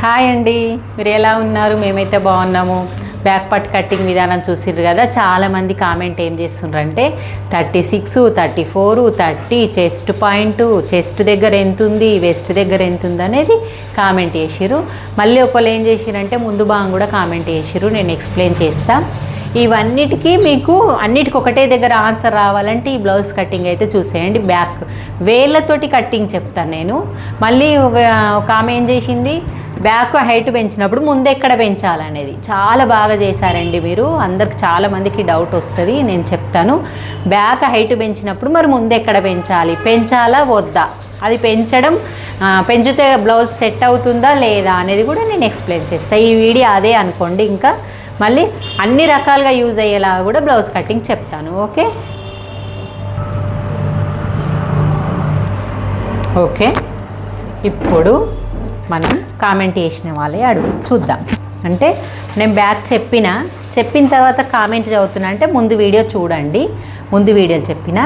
Hi అండి, మీరు ఎలా ఉన్నారు? మేమైతే బాగున్నాము. బ్యాక్ పార్ట్ కటింగ్ విధానం చూసిర్రు కదా. చాలామంది కామెంట్ ఏం చేస్తుండ్రంటే 36, 34, 30 చెస్ట్ పాయింట్, చెస్ట్ దగ్గర ఎంత ఉంది, వెస్ట్ దగ్గర ఎంత ఉంది అనేది కామెంట్ చేసిర్రు. మళ్ళీ ఒకళ్ళు ఏం చేసిరంటే ముందు భాగం కూడా కామెంట్ చేసిర్రు. నేను ఎక్స్ప్లెయిన్ చేస్తా. ఇవన్నిటికీ మీకు అన్నిటికి ఒకటే దగ్గర ఆన్సర్ రావాలంటే ఈ బ్లౌజ్ కటింగ్ అయితే చూసేయండి. బ్యాక్ వేళ్ళతోటి కటింగ్ చెప్తాను నేను. మళ్ళీ ఒక ఆమె ఏం చేసింది, బ్యాక్ హైట్ పెంచినప్పుడు ముందు ఎక్కడ పెంచాలనేది చాలా బాగా చేశారండి మీరు. అందరికి చాలామందికి డౌట్ వస్తుంది, నేను చెప్తాను. బ్యాక్ హైట్ పెంచినప్పుడు మరి ముందు ఎక్కడ పెంచాలి, పెంచాలా వద్దా, అది పెంచితే బ్లౌజ్ సెట్ అవుతుందా లేదా అనేది కూడా నేను ఎక్స్ప్లెయిన్ చేస్తాను. ఈ వీడియో అదే అనుకోండి. ఇంకా మళ్ళీ అన్ని రకాలుగా యూజ్ అయ్యేలా కూడా బ్లౌజ్ కటింగ్ చెప్తాను. ఓకే ఇప్పుడు మనం కామెంట్ చేసిన వాళ్ళే చూద్దాం. అంటే నేను బ్యాక్ చెప్పిన తర్వాత కామెంట్ చదువుతున్నా అంటే ముందు వీడియో చూడండి. ముందు వీడియోలు చెప్పిన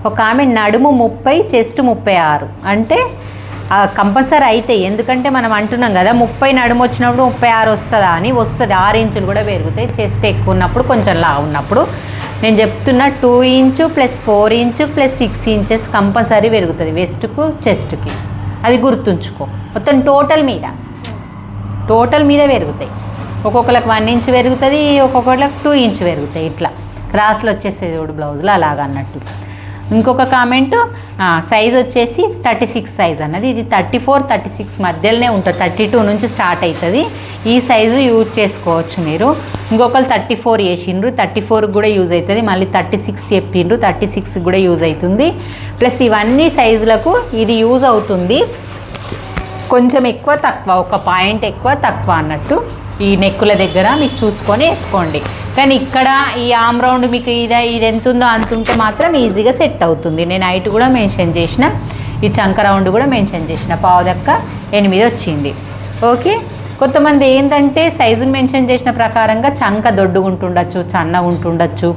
ఒక కామెంట్ నడుము 30, చెస్ట్ 36 అంటే కంపల్సరీ అయితే, ఎందుకంటే మనం అంటున్నాం కదా 30 నడుము వచ్చినప్పుడు 36 వస్తుందా అని. వస్తుంది, 6 ఇంచులు కూడా పెరుగుతాయి. చెస్ట్ ఎక్కువ ఉన్నప్పుడు కొంచెం లా ఉన్నప్పుడు నేను చెప్తున్నా 2 inch plus 4 inch plus 6 inches compulsory పెరుగుతుంది వెస్ట్కు చెస్ట్కి. అది గుర్తుంచుకో. మొత్తం టోటల్ మీద పెరుగుతాయి. ఒక్కొక్కరికి 1 ఇంచు పెరుగుతుంది, ఒక్కొక్కరికి 2 ఇంచు పెరుగుతాయి. ఇట్లా క్రాస్లో వచ్చేసేది చూడు బ్లౌజ్లో అలాగా అన్నట్టు. ఇంకొక కామెంటు సైజ్ వచ్చేసి 36 సైజ్ అన్నది. ఇది 34, 36 మధ్యలోనే ఉంటుంది. 32 నుంచి స్టార్ట్ అవుతుంది. ఈ సైజు యూజ్ చేసుకోవచ్చు మీరు. ఇంకొకరు 34 చేసిండ్రు, 34 కూడా యూజ్ అవుతుంది. మళ్ళీ 36 చెప్పిండ్రు, 36 కూడా యూజ్ అవుతుంది. ప్లస్ ఇవన్నీ సైజులకు ఇది యూజ్ అవుతుంది. కొంచెం ఎక్కువ తక్కువ, ఒక పాయింట్ ఎక్కువ తక్కువ అన్నట్టు ఈ నెక్కుల దగ్గర మీకు చూసుకొని వేసుకోండి. కానీ ఇక్కడ ఈ ఆమ్ రౌండ్ మీకు ఇది ఎంత ఉందో అంత ఉంటే మాత్రం ఈజీగా సెట్ అవుతుంది. నేను హైట్ కూడా మెన్షన్ చేసిన, ఈ చంక రౌండ్ కూడా మెన్షన్ చేసిన. పావుదక్క 8 వచ్చింది. ఓకే, కొంతమంది ఏంటంటే సైజును మెన్షన్ చేసిన ప్రకారంగా చంక దొడ్డుగుంటుండొచ్చు, సన్నగా ఉంటుండొచ్చు,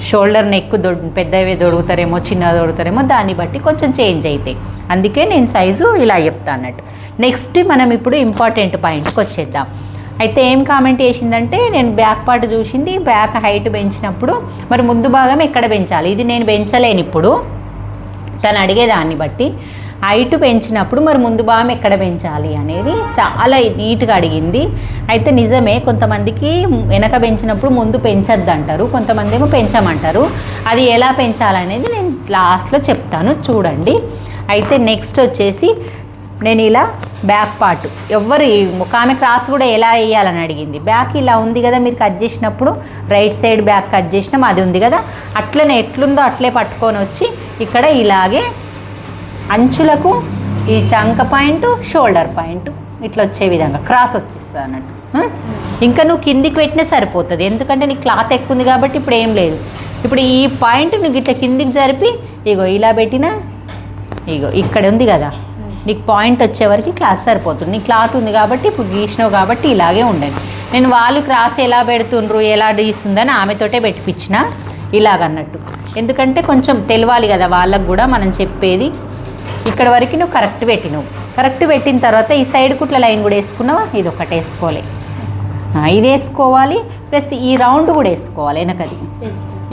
షోల్డర్ నెక్ పెద్దవి దొడుగుతారేమో, చిన్నగా దొడుగుతారేమో, దాన్ని బట్టి కొంచెం చేంజ్ అవుతాయి. అందుకే నేను సైజు ఇలా చెప్తాను అన్నట్టు. నెక్స్ట్ మనం ఇప్పుడు ఇంపార్టెంట్ పాయింట్కి వచ్చేద్దాం. అయితే ఏం కామెంట్ చేసిందంటే నేను బ్యాక్ పార్ట్ చూసింది, బ్యాక్ హైట్ పెంచినప్పుడు మరి ముందు భాగం ఎక్కడ పెంచాలి, ఇది నేను పెంచలేను ఇప్పుడు, తను అడిగేదాన్ని బట్టి హైట్ పెంచినప్పుడు మరి ముందు భాగం ఎక్కడ పెంచాలి అనేది చాలా నీట్గా అడిగింది. అయితే నిజమే, కొంతమందికి వెనక పెంచినప్పుడు ముందు పెంచద్దు అంటారు, కొంతమంది ఏమో పెంచమంటారు. అది ఎలా పెంచాలనేది నేను లాస్ట్లో చెప్తాను, చూడండి. అయితే నెక్స్ట్ వచ్చేసి నేను ఇలా బ్యాక్ పార్ట్ ఒక ఆమె క్రాస్ కూడా ఎలా వేయాలని అడిగింది. బ్యాక్ ఇలా ఉంది కదా, మీరు కట్ చేసినప్పుడు రైట్ సైడ్ బ్యాక్ కట్ చేసినాం, అది ఉంది కదా, అట్లనే ఎట్లుందో అట్లే పట్టుకొని వచ్చి ఇక్కడ ఇలాగే అంచులకు ఈ చంక పాయింట్, షోల్డర్ పాయింట్ ఇట్లా వచ్చే విధంగా క్రాస్ వచ్చేస్తుంది అన్నట్టు. ఇంకా నువ్వు కిందికి పెట్టినా సరిపోతుంది, ఎందుకంటే నీకు క్లాత్ ఎక్కువ ఉంది కాబట్టి ఇప్పుడు ఏం లేదు. ఇప్పుడు ఈ పాయింట్ నువ్వు ఇట్లా కిందికి జరిపి ఇలా పెట్టినా ఇక్కడ ఉంది కదా, నీకు పాయింట్ వచ్చేవరకు క్లాత్ సరిపోతుంది. నీకు క్లాత్ ఉంది కాబట్టి ఇప్పుడు గీసినావు కాబట్టి ఇలాగే ఉండండి. నేను వాళ్ళు క్రాస్ ఎలా పెడుతుండ్రు, ఎలా గీస్తుందని ఆమెతోటే పెట్టిపించిన ఇలాగన్నట్టు. ఎందుకంటే కొంచెం తెలియాలి కదా వాళ్ళకు కూడా మనం చెప్పేది. ఇక్కడ వరకు నువ్వు కరెక్ట్ పెట్టిన తర్వాత ఈ సైడ్ కుట్ల లైన్ కూడా వేసుకున్నావా, ఇది ఒకటి వేసుకోవాలి, ఇది వేసుకోవాలి. ప్లస్ ఈ రౌండ్ కూడా వేసుకోవాలి, వెనకది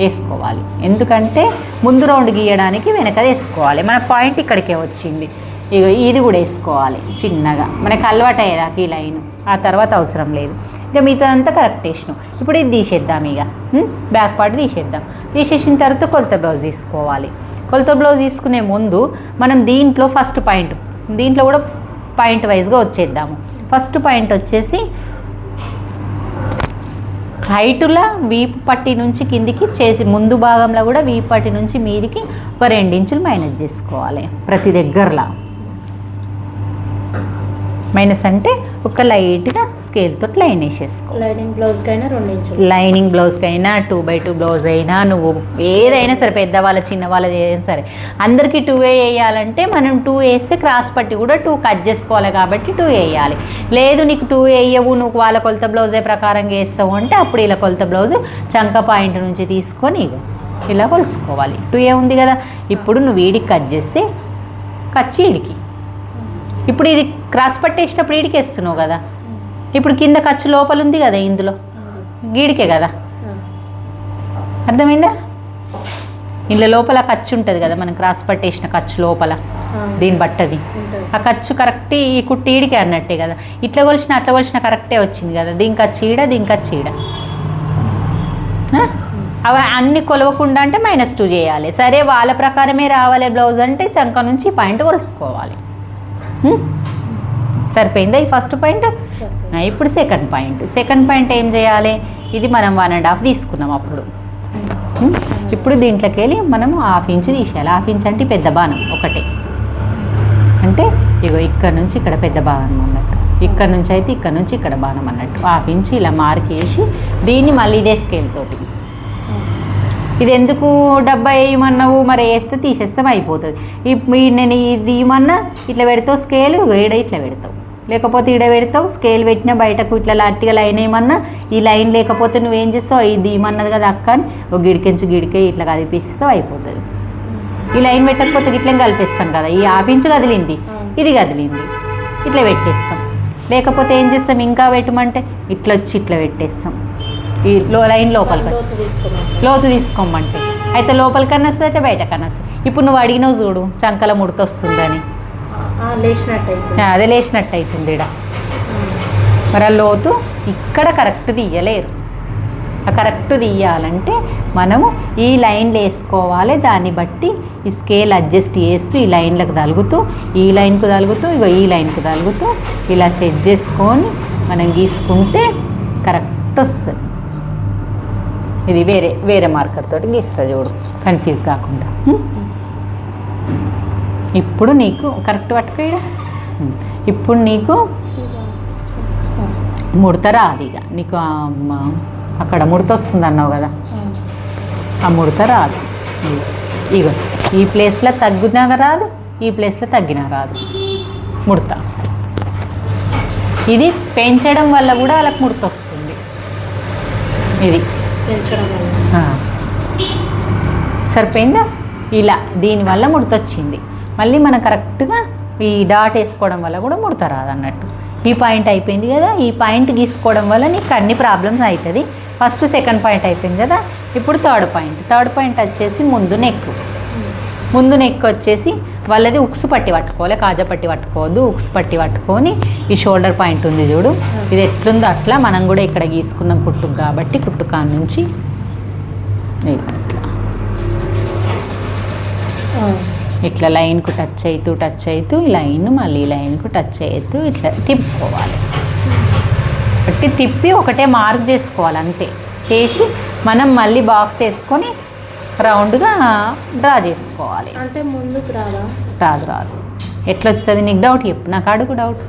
వేసుకోవాలి. ఎందుకంటే ముందు రౌండ్ గీయడానికి వెనకది వేసుకోవాలి. మన పాయింట్ ఇక్కడికే వచ్చింది, ఇది కూడా వేసుకోవాలి చిన్నగా, మనకు అలవాటు అయ్యేదాకా ఈ లైన్. ఆ తర్వాత అవసరం లేదు, ఇక మిగతా అంతా కరెక్ట్ వేసినాం. ఇప్పుడు ఇది తీసేద్దాం, ఇక బ్యాక్ పార్ట్ తీసేసిన తర్వాత కొలత బ్లౌజ్ తీసుకోవాలి. కొలత బ్లౌజ్ తీసుకునే ముందు మనం దీంట్లో ఫస్ట్ పాయింట్, దీంట్లో కూడా పాయింట్ వైజ్గా వచ్చేద్దాము. ఫస్ట్ పాయింట్ వచ్చేసి హైటులా వీపు పట్టి నుంచి కిందికి చేసి ముందు భాగంలో కూడా వీపు పట్టి నుంచి మీదికి ఒక 2 ఇంచులు మైనస్ చేసుకోవాలి. ప్రతి దగ్గరలా మైనస్ అంటే ఒక లైట్గా స్కేల్తో లైన్ వేసేసుకో. లైనింగ్ బ్లౌజ్కైనా 2 ఇంచులు, లైనింగ్ బ్లౌజ్కైనా 2x2 బ్లౌజ్ అయినా, నువ్వు ఏదైనా సరే, పెద్దవాళ్ళ చిన్నవాళ్ళది ఏదైనా సరే, అందరికీ 2 వేయాలంటే మనం 2 వేస్తే క్రాస్ పట్టి కూడా 2 కట్ చేసుకోవాలి కాబట్టి 2 వేయాలి. లేదు నీకు 2 వేయవు, నువ్వు వాళ్ళ కొలత బ్లౌజే ప్రకారంగా వేస్తావు అంటే అప్పుడు ఇలా కొలత బ్లౌజు చంక పాయింట్ నుంచి తీసుకొని ఇలా కొలుసుకోవాలి. 2 ఉంది కదా, ఇప్పుడు నువ్వు వీడికి కట్ చేస్తే కచ్చి ఈడికి, ఇప్పుడు ఇది క్రాస్ పట్టేసినప్పుడు ఈడికి వేస్తున్నావు కదా, ఇప్పుడు కింద ఖర్చు లోపల ఉంది కదా ఇందులో, గీడికే కదా, అర్థమైందా? ఇందులో లోపల ఖర్చు ఉంటుంది కదా, మనం క్రాస్ పట్టేసిన ఖర్చు లోపల దీని బట్టది, ఆ ఖర్చు కరెక్ట్ ఈ కుట్టి ఈడికే అన్నట్టే కదా. ఇట్లా కొలిసిన అట్లా కొలిసిన కరెక్టే వచ్చింది కదా, దీని ఖర్చు ఈడ, దీని ఖర్చు ఈడ. అవి అన్ని కొలవకుండా అంటే -2 చేయాలి. సరే వాళ్ళ ప్రకారమే రావాలి బ్లౌజ్ అంటే చంక నుంచి పాయింట్ కొలుసుకోవాలి. సరిపోయిందా ఈ ఫస్ట్ పాయింట్? ఇప్పుడు సెకండ్ పాయింట్ ఏం చేయాలి? ఇది మనం 1.5 తీసుకున్నాం అప్పుడు. ఇప్పుడు దీంట్లోకి వెళ్ళి మనం 1/2 ఇంచు తీసేయాలి. 1/2 ఇంచ్ అంటే పెద్ద బాణం ఒకటే, అంటే ఇగో ఇక్కడ నుంచి ఇక్కడ పెద్ద బాణం అన్నట్టు, ఇక్కడ నుంచి అయితే ఇక్కడ నుంచి ఇక్కడ బాణం అన్నట్టు 1/2 ఇంచు ఇలా మార్క్ వేసి దీన్ని మళ్ళీ ఇదే స్కేల్ తోటి, ఇది ఎందుకు డబ్బా వేయమన్నావు, మరి వేస్తే తీసేస్తాం అయిపోతుంది. నేను ఇది ఇమన్నా ఇట్లా పెడతావు స్కేల్, ఈడ ఇట్లా పెడతావు, లేకపోతే ఈడ పెడతావు స్కేల్ పెట్టినా బయటకు ఇట్లా లాంటిగా లైన్ వేయమన్నా ఈ లైన్ లేకపోతే నువ్వేం చేస్తావు, ఇది ఇమన్నది కదా అక్క అని ఒక గిడికెంచి గిడికే ఇట్లా కదిపిస్తావు అయిపోతుంది. ఈ లైన్ పెట్టకపోతే ఇట్లా కలిపిస్తాం కదా, ఈ 1/2 ఇంచు కదిలింది, ఇది కదిలింది, ఇట్లా పెట్టేస్తాం. లేకపోతే ఏం చేస్తాం, ఇంకా పెట్టమంటే ఇట్లా వచ్చి ఇట్లా పెట్టేస్తాం. ఈ లైన్ లోపలికి లోతు తీసుకోమంటే అయితే లోపలికన్నా వస్తుంది అయితే బయటకన్నా వస్తుంది. ఇప్పుడు నువ్వు అడిగినావు చూడు చంకల ముడత వస్తుందని, అదే లేచినట్టు అవుతుంది ఇక్కడ. మరి ఆ లోతు ఇక్కడ కరెక్ట్ తీయలేరు. ఆ కరెక్ట్ తీయాలంటే మనము ఈ లైన్లు వేసుకోవాలి. దాన్ని బట్టి ఈ స్కేల్ అడ్జస్ట్ చేస్తూ ఈ లైన్లకు తలుగుతూ, ఈ లైన్కు తలుగుతూ, ఇగో ఈ లైన్కు తలుగుతూ ఇలా సెట్ చేసుకొని మనం గీసుకుంటే కరెక్ట్ వస్తుంది. ఇది వేరే మార్కర్ తోటి గీస్తా చూడు, కన్ఫ్యూజ్ కాకుండా. ఇప్పుడు నీకు కరెక్ట్ పట్టుకోయడా, ఇప్పుడు నీకు ముడత రాదు. ఇక నీకు అక్కడ ముడత వస్తుంది అన్నావు కదా, ఆ ముడత రాదు. ఇగో ఈ ప్లేస్లో తగ్గినా రాదు, ఈ ప్లేస్లో తగ్గినా రాదు ముడత. ఇది పెంచడం వల్ల కూడా వాళ్ళకి ముడత వస్తుంది. ఇది సరిపోయిందా? ఇలా దీనివల్ల ముడత వచ్చింది. మళ్ళీ మనం కరెక్ట్గా ఈ డాట్ వేసుకోవడం వల్ల కూడా ముడత రాదు అన్నట్టు. ఈ పాయింట్ అయిపోయింది కదా, ఈ పాయింట్ గీసుకోవడం వల్ల నీకు అన్ని ప్రాబ్లమ్స్ అవుతుంది. ఫస్ట్ సెకండ్ పాయింట్ అయిపోయింది కదా, ఇప్పుడు థర్డ్ పాయింట్ వచ్చేసి ముందు నెక్ వచ్చేసి వాళ్ళది ఉక్స్ పట్టి పట్టుకోవాలి, కాజా పట్టి పట్టుకోవద్దు. ఉక్స్ పట్టి పట్టుకొని ఈ షోల్డర్ పాయింట్ ఉంది చూడు, ఇది ఎట్లుందో అట్లా మనం కూడా ఇక్కడ గీసుకున్నాం కుట్టుకు కాబట్టి కుట్టుకా నుంచి ఇట్లా లైన్కు టచ్ అవుతూ లైన్ మళ్ళీ లైన్కు టచ్ అవుతూ ఇట్లా తిప్పుకోవాలి. బట్టి తిప్పి ఒకటే మార్క్ చేసుకోవాలి అంతే. చేసి మనం మళ్ళీ బాక్స్ వేసుకొని రౌండ్గా డ్రా చేసుకోవాలి. అంటే ముందుకు రాదు. ఎట్లా వస్తుంది నీకు డౌట్ చెప్పు, నాకు అడుగు డౌట్.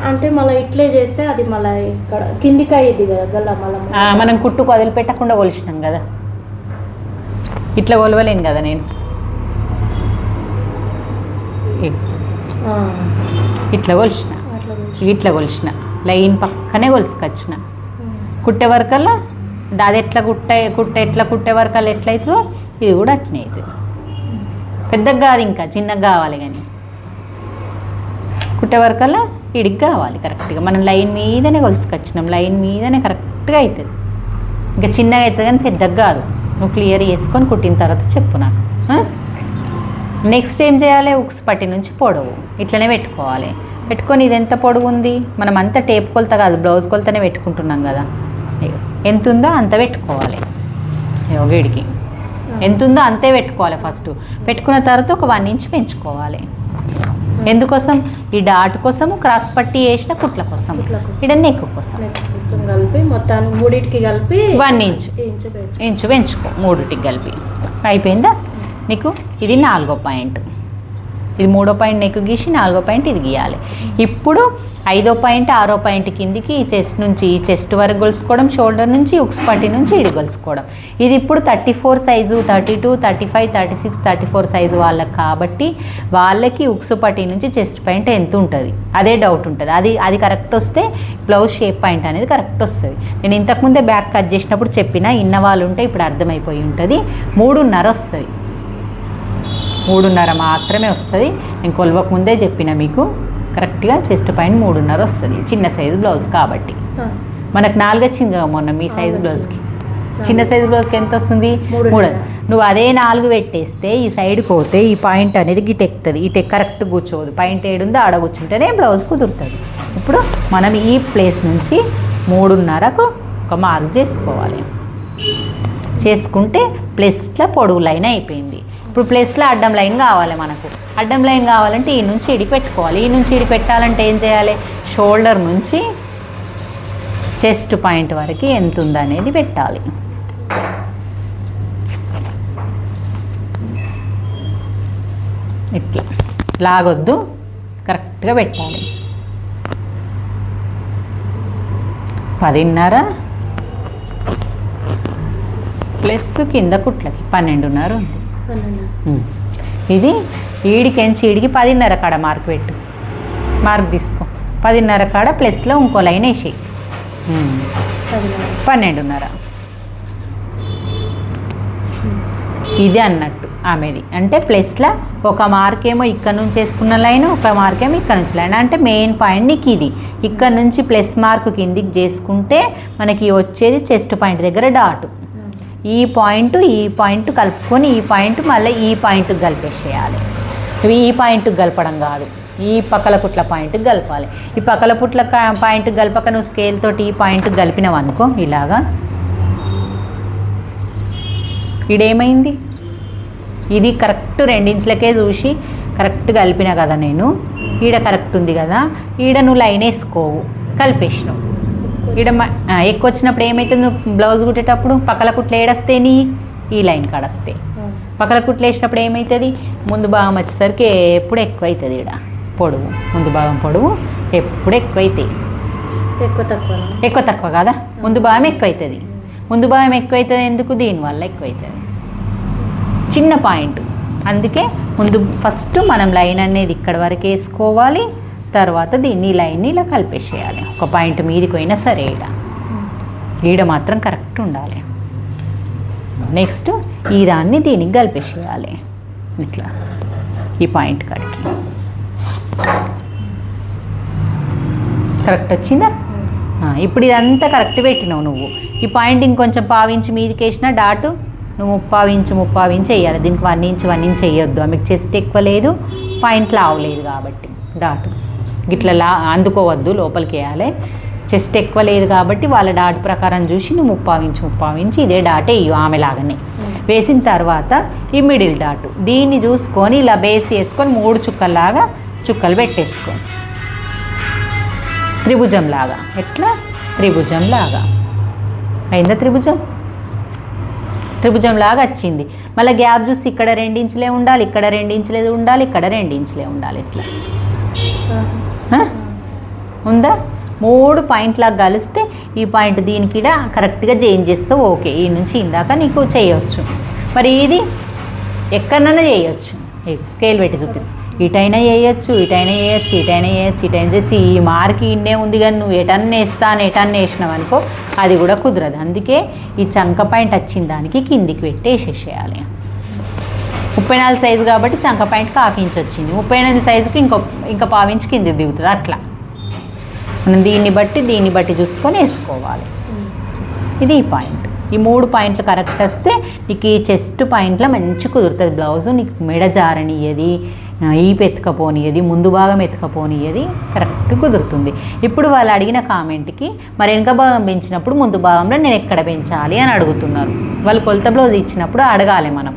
అంటే మళ్ళీ ఇట్లే చేస్తే అది మళ్ళీ ఇక్కడ కిందికి అయ్యింది కదా గల్ల, మళ్ళీ మనం కుట్టుకు వదిలిపెట్టకుండా కొలిసినాం కదా, ఇట్లా కొలవలేను కదా నేను, ఇట్లా కొలిసిన లైన్ పక్కనే కొలుసుకొచ్చిన. కుట్టే వరకల్లా అది ఎట్లా కుట్టే వరకల్లా ఎట్లయితుందో ఇది కూడా అట్లనే అవుతుంది. పెద్దగా కాదు, ఇంకా చిన్నగా కావాలి. కానీ కుట్టే వరకల్లా ఇడికి కావాలి కరెక్ట్గా. మనం లైన్ మీదనే కొలుసుకొచ్చినాం, లైన్ మీదనే కరెక్ట్గా అవుతుంది. ఇంకా చిన్నగా అవుతుంది కానీ పెద్దగా కాదు. నువ్వు క్లియర్ చేసుకొని కుట్టిన తర్వాత చెప్పు నాకు. నెక్స్ట్ ఏం చేయాలి, ఉక్స్ పట్టి నుంచి పొడవు ఇట్లనే పెట్టుకోవాలి. పెట్టుకొని ఇది ఎంత పొడవు ఉంది, మనం అంతా టేప్ కొలత కాదు బ్లౌజ్ కొలతనే పెట్టుకుంటున్నాం కదా, ఎంత ఉందో అంత పెట్టుకోవాలి. వీడికి ఎంత ఉందో అంతే పెట్టుకోవాలి. ఫస్ట్ పెట్టుకున్న తర్వాత ఒక 1 ఇంచ్ పెంచుకోవాలి. ఎందుకోసం, ఈ డాట్ కోసము, క్రాస్ పట్టి వేసిన కుట్ల కోసం, ఇక్కడ నెక్ కోసం కలిపి మొత్తానికి మూడింటికి కలిపి 1 ఇంచు పెంచుకో. మూడింటికి కలిపి అయిపోయిందా నీకు. ఇది 4వ పాయింట్, ఇది 3వ పాయింట్ నెక్ గీసి 4వ పాయింట్ ఇది గీయాలి. ఇప్పుడు 5వ పాయింట్ 6వ పాయింట్ కిందికి ఈ చెస్ట్ నుంచి ఈ చెస్ట్ వరకు గొలుసుకోవడం, షోల్డర్ నుంచి ఉక్స్ పట్టి నుంచి ఇడి గొలుసుకోవడం. ఇది ఇప్పుడు 34 సైజు, 32, 35, 36, 34 సైజు వాళ్ళకి కాబట్టి వాళ్ళకి ఉక్స్ పట్టి నుంచి చెస్ట్ పాయింట్ ఎంత ఉంటుంది అదే డౌట్ ఉంటుంది. అది కరెక్ట్ వస్తే బ్లౌజ్ షేప్ పాయింట్ అనేది కరెక్ట్ వస్తుంది. నేను ఇంతకుముందే బ్యాక్ కట్ చేసినప్పుడు చెప్పిన, ఇన్న వాళ్ళు ఉంటే ఇప్పుడు అర్థమైపోయి ఉంటుంది. 3.5 వస్తుంది, 3.5 మాత్రమే వస్తుంది. నేను కొలవక ముందే చెప్పిన మీకు కరెక్ట్గా చెస్ట్ పైన 3.5 వస్తుంది, చిన్న సైజు బ్లౌజ్ కాబట్టి. మనకు 4 వచ్చింది కదా మొన్న మీ సైజు బ్లౌజ్కి. చిన్న సైజు బ్లౌజ్కి ఎంత వస్తుంది? 3. నువ్వు అదే 4 పెట్టేస్తే ఈ సైడ్ పోతే ఈ పాయింట్ అనేది గిట్ ఎక్కుతుంది, ఇటు కరెక్ట్ కూర్చోదు. పాయింట్ ఏడుందో ఆడ కూర్చుంటేనే బ్లౌజ్ కుదురుతుంది. ఇప్పుడు మనం ఈ ప్లేస్ నుంచి 3.5కు ఒక మార్క్ చేసుకోవాలి. చేసుకుంటే ప్లస్లో పొడవు లైన్ అయిపోయింది. ఇప్పుడు ప్లస్లో అడ్డం లైన్ కావాలి మనకు. అడ్డం లైన్ కావాలంటే ఈ నుంచి ఇడికి పెట్టుకోవాలి. ఈ నుంచి ఇడికి పెట్టాలంటే ఏం చేయాలి? షోల్డర్ నుంచి చెస్ట్ పాయింట్ వరకు ఎంత ఉందనేది పెట్టాలి. ఇట్లా లాగొద్దు, కరెక్ట్గా పెట్టాలి. 10.5 ప్లస్ కింద కుట్లకి 12.5 ఉంది. ఇది ఈడికెంచి ఈడికి 10.5 కాడ మార్క్ పెట్టు. మార్క్ తీసుకో. 10.5 కాడ ప్లస్లో ఇంకో లైన్ వేసి 12.5. ఇది అన్నట్టు ఆమెది. అంటే ప్లస్లో ఒక మార్క్ ఏమో ఇక్కడ నుంచి వేసుకున్న లైన్, ఒక మార్క్ ఏమో ఇక్కడ నుంచి లైన్. అంటే మెయిన్ పాయింట్ నీకు ఇది. ఇక్కడ నుంచి ప్లస్ మార్క్ కిందికి చేసుకుంటే మనకి వచ్చేది చెస్ట్ పాయింట్ దగ్గర డాట్. ఈ పాయింట్ కలుపుకొని ఈ పాయింట్ మళ్ళీ ఈ పాయింట్కి కలిపేసేయాలి. ఈ పాయింట్కి కలపడం కాదు, ఈ పక్కల పుట్ల పాయింట్కి కలపాలి. ఈ పక్కల పుట్ల పాయింట్కి కలపక నువ్వు స్కేల్ తోటి ఈ పాయింట్కి కలిపినావు అనుకో, ఇలాగా ఇడేమైంది? ఇది కరెక్ట్ 2 ఇంచులకే చూసి కరెక్ట్ కలిపినా కదా నేను. ఈడ కరెక్ట్ ఉంది కదా, ఈడ నువ్వు లైన్ వేసుకోవు, కలిపేసినావు. ఈడ ఎక్కువ వచ్చినప్పుడు ఏమవుతుంది? నువ్వు బ్లౌజ్ కుట్టేటప్పుడు పక్కల కుట్లు ఏడొస్తే నీ ఈ లైన్ కాడొస్తాయి. పక్కల కుట్లు వేసినప్పుడు ఏమవుతుంది? ముందు భాగం వచ్చేసరికి ఎప్పుడు ఎక్కువ అవుతుంది. ఈడ పొడవు, ముందు భాగం పొడవు ఎప్పుడు ఎక్కువ అవుతాయి. ఎక్కువ తక్కువ కదా, ముందు భాగం ఎక్కువ అవుతుంది. ముందు భాగం ఎక్కువ అవుతుంది ఎందుకు? దీనివల్ల ఎక్కువ అవుతుంది. చిన్న పాయింట్, అందుకే ముందు ఫస్ట్ మనం లైన్ అనేది ఇక్కడ వరకు వేసుకోవాలి. తర్వాత దీన్ని లైన్ని ఇలా కలిపేసేయాలి. ఒక పాయింట్ మీదికి పోయినా సరే ఈడ మాత్రం కరెక్ట్ ఉండాలి. నెక్స్ట్ ఈ దాన్ని దీనికి కలిపేసేయాలి. ఇట్లా ఈ పాయింట్ కాడికి కరెక్ట్ వచ్చిందా? ఇప్పుడు ఇదంతా కరెక్ట్ పెట్టినావు నువ్వు. ఈ పాయింట్ ఇంకొంచెం 1/2 ఇంచు మీదికి వేసిన డాటు నువ్వు 3/4 ఇంచు వేయాలి. దీనికి 1 ఇంచు వేయొద్దు. మీకు చెస్ట్ ఎక్కువ లేదు, పాయింట్ లావలేదు కాబట్టి డాటు గిట్లా అందుకోవద్దు, లోపలికి వేయాలి. చెస్ట్ ఎక్కువ లేదు కాబట్టి వాళ్ళ డాట్ ప్రకారం చూసి నువ్వు 3/4 ఇంచు ఇదే డాటే వేయు. ఆమె లాగానే వేసిన తర్వాత ఈ మిడిల్ డాటు దీన్ని చూసుకొని ఇలా బేస్ వేసుకొని 3 చుక్కల్లాగా చుక్కలు పెట్టేసుకో. త్రిభుజం లాగా. ఎట్లా? త్రిభుజం లాగా అయిందా? త్రిభుజం లాగా వచ్చింది. మళ్ళీ గ్యాప్ చూసి ఇక్కడ 2 ఇంచులే ఉండాలి, ఇక్కడ 2 ఇంచులే ఉండాలి, ఇక్కడ 2 ఇంచులే ఉండాలి. ఇట్లా ఉందా? 3 పాయింట్లాగా కలిస్తే ఈ పాయింట్ దీనికి కరెక్ట్గా చేంజ్ చేస్తావు. ఓకే, ఈ నుంచి ఇందాక నీకు చేయొచ్చు. మరి ఇది ఎక్కడైనా చేయొచ్చు. స్కేల్ పెట్టి చూపిస్తా. ఇటైనా చేయొచ్చు, ఇటైనా చేయొచ్చు, ఇటైనా చేయొచ్చు, ఇటైనా చేయొచ్చు. ఈ మార్క్ ఇన్నే ఉంది కానీ నువ్వు ఎటన్నా వేసినావు అనుకో, అది కూడా కుదరదు. అందుకే ఈ చంక పాయింట్ వచ్చిన దానికి కిందికి పెట్టి వేసేసేయాలి. 34 సైజు కాబట్టి చంక పాయింట్కి 1/2 ఇంచు వచ్చింది. 38 సైజుకి ఇంకా 1/4 ఇంచు కిందికి దిగుతుంది. అట్లా మనం దీన్ని బట్టి చూసుకొని వేసుకోవాలి. ఇది ఈ పాయింట్. ఈ 3 పాయింట్లు కరెక్ట్ వస్తే నీకు ఈ చెస్ట్ పాయింట్లో మంచి కుదురుతుంది బ్లౌజు. నీకు మెడ జారనియ్యది, ఈపు ఎత్తుకపోనియది, ముందు భాగం ఎత్తుకపోనియది, కరెక్ట్ కుదురుతుంది. ఇప్పుడు వాళ్ళు అడిగిన కామెంట్కి మరి వెనక భాగం పెంచినప్పుడు ముందు భాగంలో నేను ఎక్కడ పెంచాలి అని అడుగుతున్నారు. వాళ్ళు కొలత బ్లౌజ్ ఇచ్చినప్పుడు అడగాలి మనం.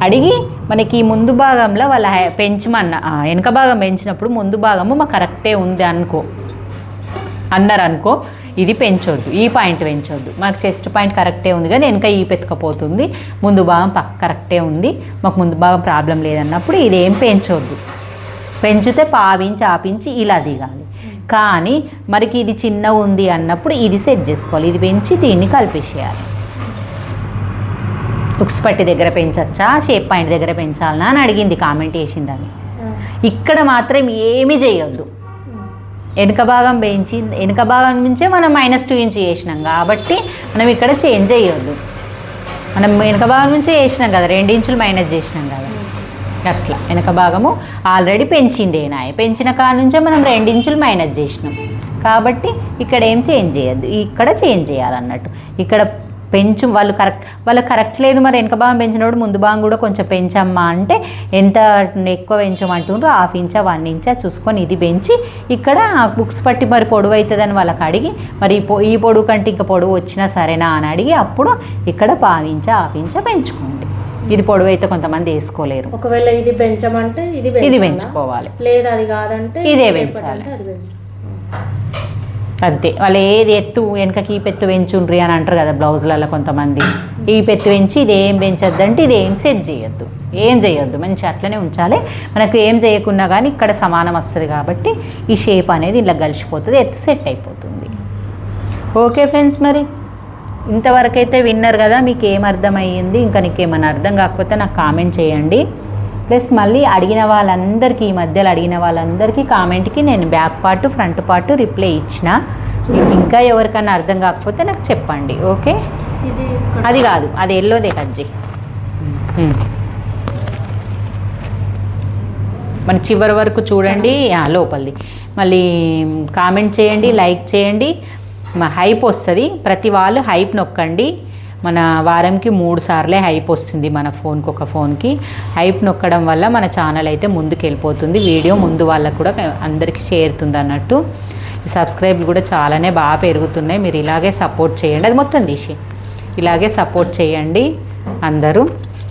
అడిగి మనకి ముందు భాగంలో వాళ్ళ వెనక భాగం పెంచినప్పుడు ముందు భాగము మాకు కరెక్టే ఉంది అన్నారనుకో, ఇది పెంచొద్దు, ఈ పాయింట్ పెంచొద్దు. మాకు చెస్ట్ పాయింట్ కరెక్టే ఉంది కానీ వెనక ఈ పెతకపోతుంది, ముందు భాగం కరెక్టే ఉంది, మాకు ముందు భాగం ప్రాబ్లం లేదన్నప్పుడు ఇదేం పెంచొద్దు. పెంచితే 1/2 ఇంచు 1/2 ఇంచు ఇలా దిగాలి. కానీ మరికి ఇది చిన్న ఉంది అన్నప్పుడు ఇది సెట్ చేసుకోవాలి. ఇది పెంచి దీన్ని కలిపేసేయాలి. ఉక్స్ పట్టి దగ్గర పెంచచ్చా, షేప్ పాయింట్ దగ్గర పెంచాలనా అని అడిగింది, కామెంట్ చేసింది. అని ఇక్కడ మాత్రం ఏమీ చేయొద్దు. వెనక భాగం నుంచే మనం -2 ఇంచు చేసినాం కాబట్టి మనం ఇక్కడ చేంజ్ చేయొద్దు. మనం వెనక భాగం నుంచే చేసినాం కదా, 2 ఇంచులు మైనస్ చేసినాం కదా. అట్లా వెనక భాగము ఆల్రెడీ పెంచిందేనాయ, పెంచిన కాడ నుంచే మనం 2 ఇంచులు మైనస్ చేసినాం కాబట్టి ఇక్కడ ఏం చేంజ్ చేయొద్దు, ఇక్కడ చేంజ్ చేయాలన్నట్టు. ఇక్కడ పెంచు వాళ్ళు కరెక్ట్ లేదు, మరి వెనక భాగం పెంచినప్పుడు ముందు భాగం కూడా కొంచెం పెంచమ్మా అంటే ఎంత ఎక్కువ పెంచమంటుండ్రో 1/2 ఇంచా 1 ఇంచా చూసుకొని ఇది పెంచి ఇక్కడ బుక్స్ పట్టి మరి పొడవు అవుతుందని వాళ్ళకి అడిగి, మరి ఈ పొడవు కంటే ఇంకా పొడవు వచ్చినా సరేనా అని అడిగి అప్పుడు ఇక్కడ 1/2 ఇంచా 1/2 ఇంచా పెంచుకోండి. ఇది పొడవు అయితే కొంతమంది వేసుకోలేరు. ఒకవేళ ఇది పెంచమంటే ఇది పెంచుకోవాలి, లేదా అది కాదంటే ఇదే పెంచాలి. అంతే, వాళ్ళు ఏది ఎత్తు వెనకకి ఈ పెత్తు పెంచుండ్రి అని అంటారు కదా బ్లౌజులలో కొంతమంది. ఈ పెత్తు పెంచి ఇది ఏం పెంచొద్దు అంటే ఇది ఏం సెట్ చేయొద్దు, ఏం చేయొద్దు, మంచి అట్లనే ఉంచాలి. మనకు ఏం చేయకున్నా కానీ ఇక్కడ సమానం వస్తుంది కాబట్టి ఈ షేప్ అనేది ఇలా కలిసిపోతుంది, ఎత్తు సెట్ అయిపోతుంది. ఓకే ఫ్రెండ్స్, మరి ఇంతవరకు అయితే విన్నారు కదా, మీకు ఏం అర్థమయ్యింది, ఇంకా నీకేమైనా అర్థం కాకపోతే నాకు కామెంట్ చేయండి. ప్లస్ మళ్ళీ అడిగిన వాళ్ళందరికీ, ఈ మధ్యలో అడిగిన వాళ్ళందరికీ కామెంట్కి నేను back part front part reply ఇచ్చిన. మీకు ఇంకా ఎవరికైనా అర్థం కాకపోతే నాకు చెప్పండి. ఓకే, అది కాదు, అది ఎల్లోదే కజ్జి. మన చివరి వరకు చూడండి, లోపలిది మళ్ళీ కామెంట్ చేయండి, లైక్ చేయండి. హైప్ వస్తుంది, ప్రతి వాళ్ళు హైప్ నొక్కండి. మన వారంకి 3 సార్లే హైప్ వస్తుంది మన ఫోన్కి, ఒక ఫోన్కి హైప్ నొక్కడం వల్ల మన ఛానల్ అయితే ముందుకు వెళ్ళిపోతుంది, వీడియో ముందు వాళ్ళకు కూడా అందరికీ చేరుతుంది అన్నట్టు. సబ్స్క్రైబ్లు కూడా చాలానే బాగా పెరుగుతున్నాయి, మీరు ఇలాగే సపోర్ట్ చేయండి. అది మొత్తం తీసి ఇలాగే సపోర్ట్ చేయండి అందరూ.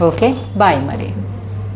ఓకే, బాయ్ మరి.